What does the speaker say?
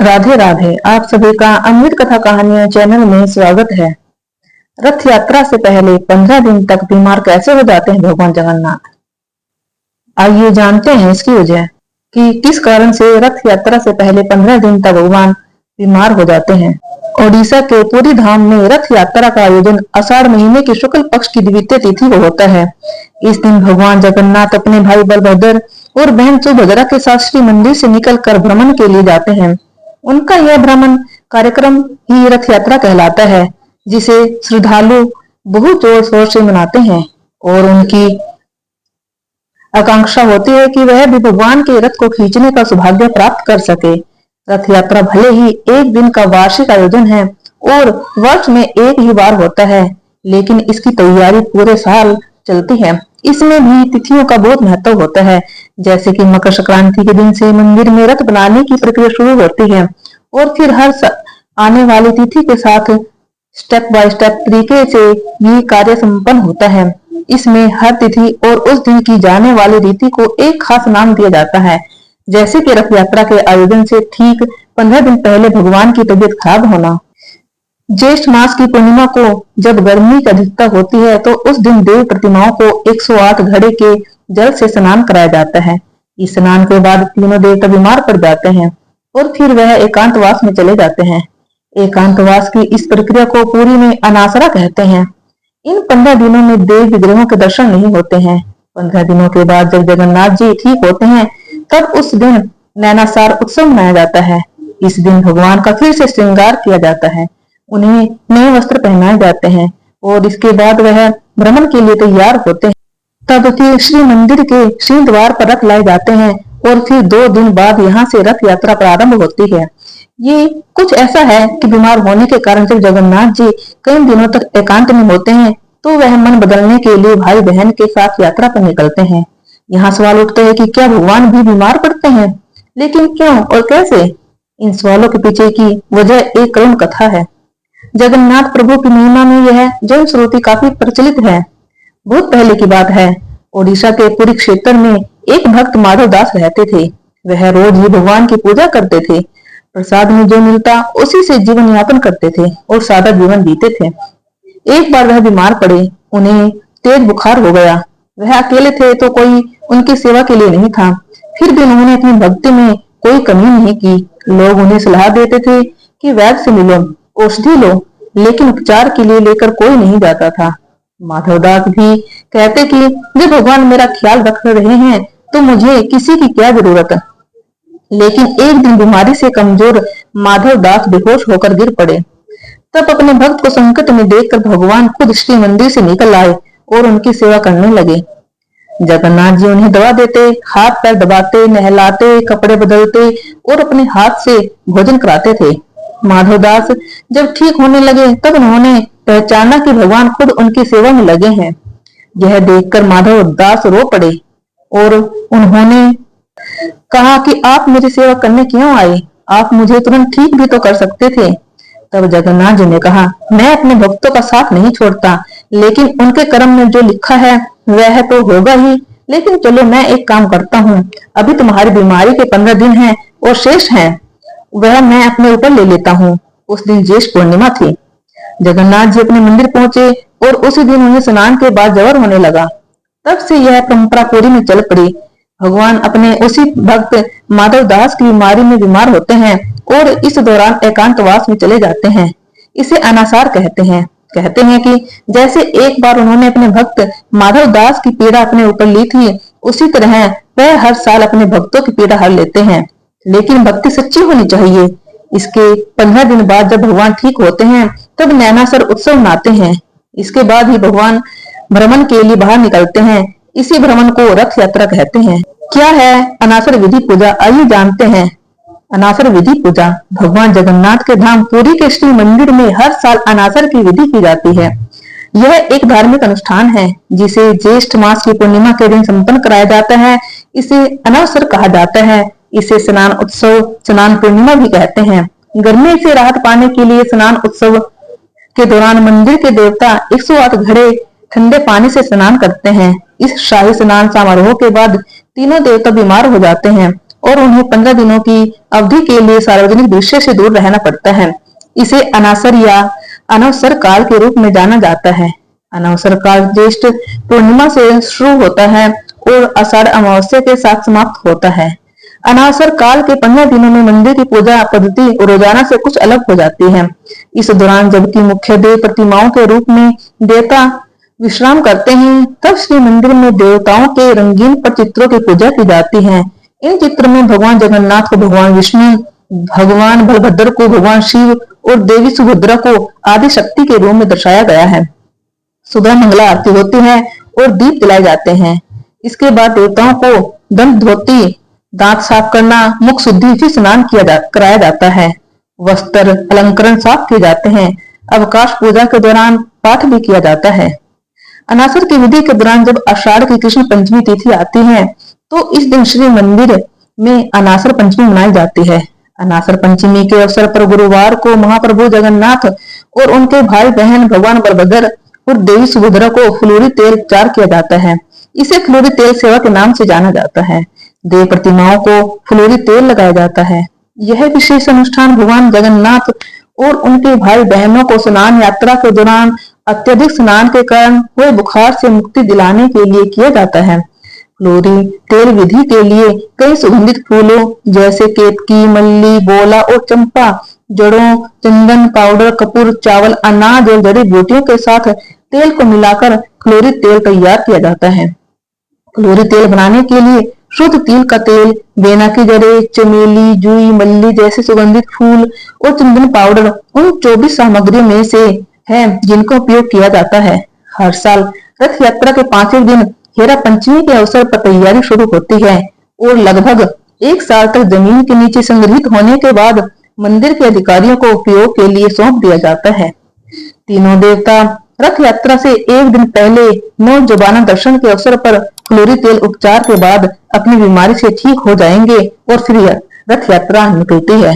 राधे राधे। आप सभी का अमृत कथा कहानियां चैनल में स्वागत है। रथ यात्रा से पहले 15 दिन तक बीमार कैसे हो जाते हैं भगवान जगन्नाथ। आइए जानते हैं इसकी वजह कि किस कारण से रथ यात्रा से पहले 15 दिन तक भगवान बीमार हो जाते हैं। ओडिशा के पुरी धाम में रथ यात्रा का आयोजन आषाढ़ महीने की शुक्ल पक्ष की द्वितीय तिथि को होता है। इस दिन भगवान जगन्नाथ अपने भाई बलभद्र और बहन सुभद्रा के साथ श्री मंदिर से निकलकर भ्रमण के लिए जाते हैं। उनका यह भ्रमण कार्यक्रम ही रथ यात्रा कहलाता है, जिसे श्रद्धालु बहुत जोर शोर से मनाते हैं और उनकी आकांक्षा होती है कि वह भी भगवान के रथ को खींचने का सौभाग्य प्राप्त कर सके। रथ यात्रा भले ही एक दिन का वार्षिक आयोजन है और वर्ष में एक ही बार होता है, लेकिन इसकी तैयारी पूरे साल चलती है। इसमें भी तिथियों का बहुत महत्व होता है, जैसे कि मकर संक्रांति के दिन से मंदिर में रथ बनाने की प्रक्रिया शुरू होती है और फिर हर आने वाली तिथि के साथ स्टेप बाय स्टेप तरीके से ये कार्य संपन्न होता है। इसमें हर तिथि और उस दिन की जाने वाली रीति को एक खास नाम दिया जाता है। जैसे कि रथ यात्रा के आयोजन से ठीक 15 दिन पहले भगवान की तबीयत खराब होना। ज्येष्ठ मास की पूर्णिमा को जब गर्मी की अधिकता होती है तो उस दिन देव प्रतिमाओं को 108 घड़े के जल से स्नान कराया जाता है। इस स्नान के बाद तीनों देवता बीमार पड़ जाते हैं और फिर वह एकांतवास में चले जाते हैं। एकांतवास की इस प्रक्रिया को पुरी में अनासरा कहते हैं। इन 15 दिनों में देव विग्रहों के दर्शन नहीं होते हैं। 15 दिनों के बाद जब जगन्नाथ जी ठीक होते हैं तब उस दिन नैनासार उत्सव मनाया जाता है। इस दिन भगवान का फिर से श्रृंगार किया जाता है, उन्हें नए वस्त्र पहनाए जाते हैं और इसके बाद वह भ्रमण के लिए तैयार होते हैं। तब फिर श्री मंदिर के सिंह द्वार पर रथ लाए जाते हैं और फिर 2 दिन बाद यहाँ से रथ यात्रा प्रारंभ होती है। ये कुछ ऐसा है कि बीमार होने के कारण जब जगन्नाथ जी कई दिनों तक एकांत में होते हैं तो वह मन बदलने के लिए भाई बहन के साथ यात्रा पर निकलते हैं। यहाँ सवाल उठते हैं कि क्या भगवान भी बीमार पड़ते हैं, लेकिन क्यों और कैसे? इन सवालों के पीछे की वजह एक करुण कथा है। जगन्नाथ प्रभु की महिमा में यह जन श्रुति काफी प्रचलित है। बहुत पहले की बात है, ओडिशा के पुरी क्षेत्र में एक भक्त माधव दास रहते थे। वह रोज ही भगवान की पूजा करते थे। प्रसाद में जो मिलता उसी से जीवन यापन करते थे और सादा जीवन जीते थे। एक बार वह बीमार पड़े, उन्हें तेज बुखार हो गया। वह अकेले थे तो कोई उनकी सेवा के लिए नहीं था। फिर भी उन्होंने अपनी भक्ति में कोई कमी नहीं की। लोग उन्हें सलाह देते थे कि वैद्य से मिलो, औषधि लो, लेकिन उपचार के लिए लेकर कोई नहीं जाता था। माधवदास भी कहते कि जब भगवान मेरा ख्याल रख रहे हैं तो मुझे किसी की क्या जरूरत। लेकिन एक दिन बीमारी से कमजोर माधवदास बेहोश होकर गिर पड़े। तब अपने भक्त को संकट में देखकर भगवान खुद श्री मंदिर से निकल आए और उनकी सेवा करने लगे। जगन्नाथ जी उन्हें दवा देते, हाथ पैर दबाते, नहलाते, कपड़े बदलते और अपने हाथ से भोजन कराते थे। माधवदास जब ठीक होने लगे तब उन्होंने पहचाना कि भगवान खुद उनकी सेवा में लगे हैं। यह देखकर माधवदास रो पड़े और उन्होंने कहा कि आप मेरी सेवा करने क्यों आए? आप मुझे तुरंत ठीक भी तो कर सकते थे। तब जगन्नाथ जी ने कहा, मैं अपने भक्तों का साथ नहीं छोड़ता, लेकिन उनके कर्म में जो लिखा है वह तो होगा ही। लेकिन चलो मैं एक काम करता हूँ, अभी तुम्हारी बीमारी के 15 दिन हैं और शेष हैं, वह मैं अपने ऊपर ले लेता हूँ। उस दिन ज्येष्ठ पूर्णिमा थी। जगन्नाथ जी अपने मंदिर पहुंचे और उसी दिन उन्हें स्नान के बाद ज्वर होने लगा। तब से यह परंपरा पूरी में चल पड़ी। भगवान अपने उसी भक्त माधवदास की बीमारी में बीमार होते हैं और इस दौरान एकांतवास में चले जाते हैं। इसे अनासार कहते हैं। कहते हैं कि जैसे एक बार उन्होंने अपने भक्त माधवदास की पीड़ा अपने ऊपर ली थी, उसी तरह वह हर साल अपने भक्तों की पीड़ा हर लेते हैं। लेकिन भक्ति सच्ची होनी चाहिए। इसके 15 दिन बाद जब भगवान ठीक होते हैं तब नैनासर उत्सव मनाते हैं। इसके बाद ही भगवान भ्रमण के लिए बाहर निकलते हैं। इसी भ्रमण को रथ यात्रा कहते हैं। क्या है अनासर विधि पूजा? आइए जानते हैं। अनासर विधि पूजा भगवान जगन्नाथ के धाम पुरी के श्री मंदिर में हर साल अनासर की विधि की जाती है। यह एक धार्मिक अनुष्ठान है जिसे ज्येष्ठ मास की पूर्णिमा के दिन संपन्न कराया जाता है। इसे अनासर कहा जाता है। इसे स्नान उत्सव, स्नान पूर्णिमा भी कहते हैं। गर्मी से राहत पाने के लिए स्नान उत्सव के दौरान मंदिर के देवता 108 घड़े ठंडे पानी से स्नान करते हैं। इस शाही स्नान समारोह के बाद तीनों देवता बीमार हो जाते हैं और उन्हें 15 दिनों की अवधि के लिए सार्वजनिक दृश्य से दूर रहना पड़ता है। इसे अनासर या अनवसर काल के रूप में जाना जाता है। अनवसर काल ज्येष्ठ पूर्णिमा से शुरू होता है और आषाढ़ अमावस्या के साथ समाप्त होता है। अनासर काल के 15 दिनों में मंदिर की पूजा पद्धति रोजाना से कुछ अलग हो जाती है। इस दौरान जबकि मुख्य देव प्रतिमाओं के रूप में देवता विश्राम करते हैं, तब श्री मंदिर में देवताओं के रंगीन पटचित्रों की पूजा की जाती है। इन चित्र में भगवान जगन्नाथ को भगवान विष्णु, भगवान बलभद्र को भगवान शिव और देवी सुभद्रा को आदि शक्ति के रूप में दर्शाया गया है। सुबह मंगला आरती होती है और दीप जलाए जाते हैं। इसके बाद देवताओं को दंत धोती, दांत साफ करना, मुख शुद्धि, फिर स्नान कराया जाता है। वस्त्र अलंकरण साफ किए जाते हैं। अवकाश पूजा के दौरान पाठ भी किया जाता है। अनासर की विधि के दौरान जब आषाढ़ की कृष्ण पंचमी तिथि आती है, तो इस दिन श्री मंदिर में अनासर पंचमी मनाई जाती है। अनासर पंचमी के अवसर पर गुरुवार को महाप्रभु जगन्नाथ और उनके भाई बहन भगवान बलभद्र और देवी सुभद्रा को फुलोरी तेल उपचार किया जाता है। इसे फुलोरी तेल सेवा के नाम से जाना जाता है। देव प्रतिमाओं को फुलोरी तेल लगाया जाता है। यह विशेष अनुष्ठान भगवान जगन्नाथ और उनके भाई बहनों को स्नान यात्रा के दौरान अत्यधिक स्नान के कारण हुए बुखार से मुक्ति दिलाने के लिए किया जाता है। फुलोरी तेल विधि के लिए कई सुगंधित फूलों जैसे केतकी, मल्ली, बोला और चंपा, जड़ों, चंदन, पाउडर, कपूर, चावल, अनाज और जड़ी बूटियों के साथ तेल को मिलाकर फुलोरी तेल तैयार किया जाता है। फुलोरी तेल बनाने के लिए शुद्ध तिल का तेल, बेना की जड़ें, चमेली, जुई, मल्ली जैसे सुगंधित फूल और चंदन पाउडर उन 24 सामग्रियों में से है जिनका उपयोग किया जाता है। हर साल रथ यात्रा के 5वें दिन हेरा पंचमी के अवसर पर तैयारी शुरू होती है और लगभग 1 साल तक जमीन के नीचे संग्रहित होने के बाद मंदिर के अधिकारियों को उपयोग के लिए सौंप दिया जाता है। तीनों देवता रथ यात्रा से एक दिन पहले नौजवाना दर्शन के अवसर पर फुलोरी तेल उपचार के बाद अपनी बीमारी से ठीक हो जाएंगे और फिर रथ यात्रा निकलती है।